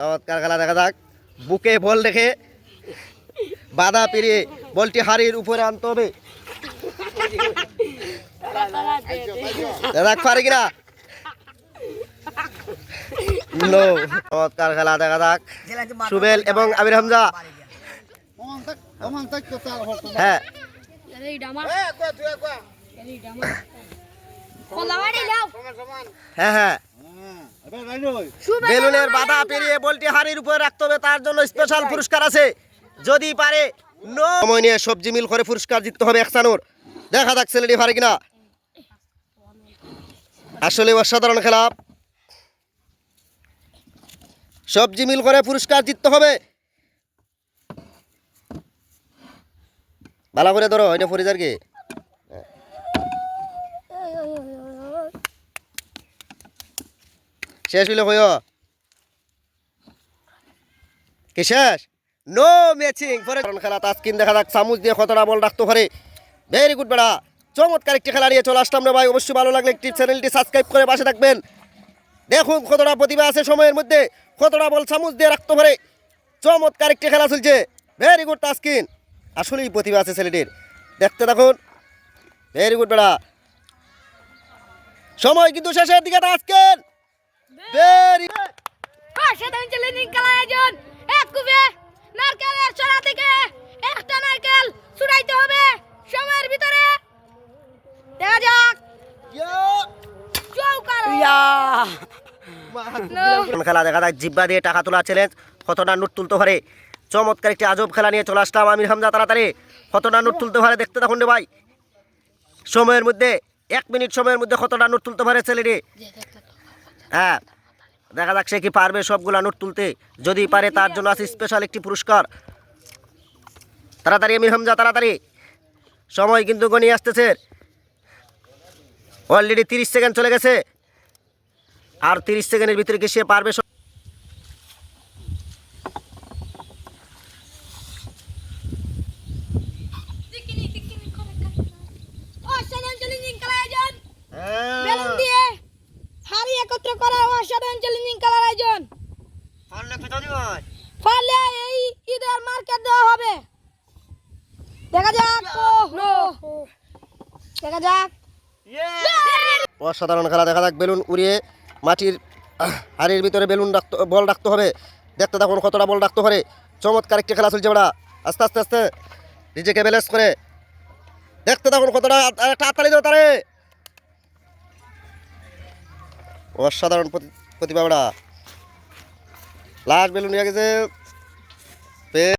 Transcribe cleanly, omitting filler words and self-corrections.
চমৎকার খেলা দেখা যাক। বুকে বল রেখে বাধা পেরিয়ে বলটি হাড়ির উপরে আনতে হবে। দেখ পারে কিনা। নো। চমৎকার খেলা দেখা যাক। সুবেল এবং আমির হামজা। হ্যাঁ হ্যাঁ হ্যাঁ বেলুনের বাধা পেরিয়ে বলটি হাড়ির উপরে রাখতে হবে, তার জন্য স্পেশাল পুরস্কার আছে। যদি পারে সময় নিয়ে সবজি মিল করে পুরস্কার জিততে হবে একসানোর। দেখা যাক ছেলেটি পারে কিনা। আসলে অসাধারণ খেলা। সবজি মিল করে পুরস্কার জিততে হবে। ভালো করে ধরো, এটা ফরিজার কি শেষ হইলে হইও কি শেষ। নো ম্যাচিং পরে খেলা তাস্কিন। দেখা যাক চামচ দিয়ে কতটা বল রাখতে পারে। ভেরি গুড বেড়া, চমৎকার একটি খেলা নিয়ে চলে আসলাম রে ভাই। অবশ্যই ভালো লাগলে একটি চ্যানেলটি সাবস্ক্রাইব করে পাশে থাকবেন। দেখুন কতটা প্রতিভা আছে সময়ের মধ্যে, কতটা বল চামচ দিয়ে রাখতে পারে। চমৎকার একটি খেলা চলছে। ভেরি গুড তাস্কিন, আসলেই প্রতিভা আছে ছেলেটির। দেখতে থাকুন। ভেরি গুড বেড়া, সময় কিন্তু শেষের দিকে। তাস্কিন ভেরি নারকেলের ছড়া থেকে একটা নারকেল ছুড়াইতে হবে সময়ের ভিতরে। দেখা যাক। খেলা দেখা যাক। জিব্বা দিয়ে টাকা তোলা চ্যালেঞ্জ, কতটা নোট তুলতে পারে। চমৎকার একটি আজব খেলা নিয়ে চলে আসলাম। আমির হামজা তাড়াতাড়ি কতটা নোট তুলতে পারে দেখতে থাকুন রে ভাই। সময়ের মধ্যে 1 মিনিট সময়ের মধ্যে কতটা নোট তুলতে পারে ছেলেটি। হ্যাঁ দেখা যাক সে কি পারবে সবগুলা নোট তুলতে। যদি পারে তার জন্য আছে স্পেশাল একটি পুরস্কার। তাড়াতাড়ি আমির হামজা তাড়াতাড়ি, সময় কিন্তু গনিয়ে আসতেছে। অলরেডি 30 সেকেন্ড চলে গেছে। আর 30 সেকেন্ডের ভিতরে কি সে পারবে? অসাধারণ খেলা দেখা যাক। বেলুন উড়িয়ে মাটির হাড়ির ভিতরে বেলুন বল রাখতে হবে। দেখতে থাকুন কতটা বল রাখতে পারে। চমৎকার একটি খেলা চলছে বেড়া। আস্তে আস্তে আস্তে নিজেকে ব্যালেন্স করে দেখতে থাকুন কতটা। একটা হাততালি দাও তারে। অসাধারণ প্রতিভা বেড়া। লাস্ট বেলুন নিয়ে গেছে।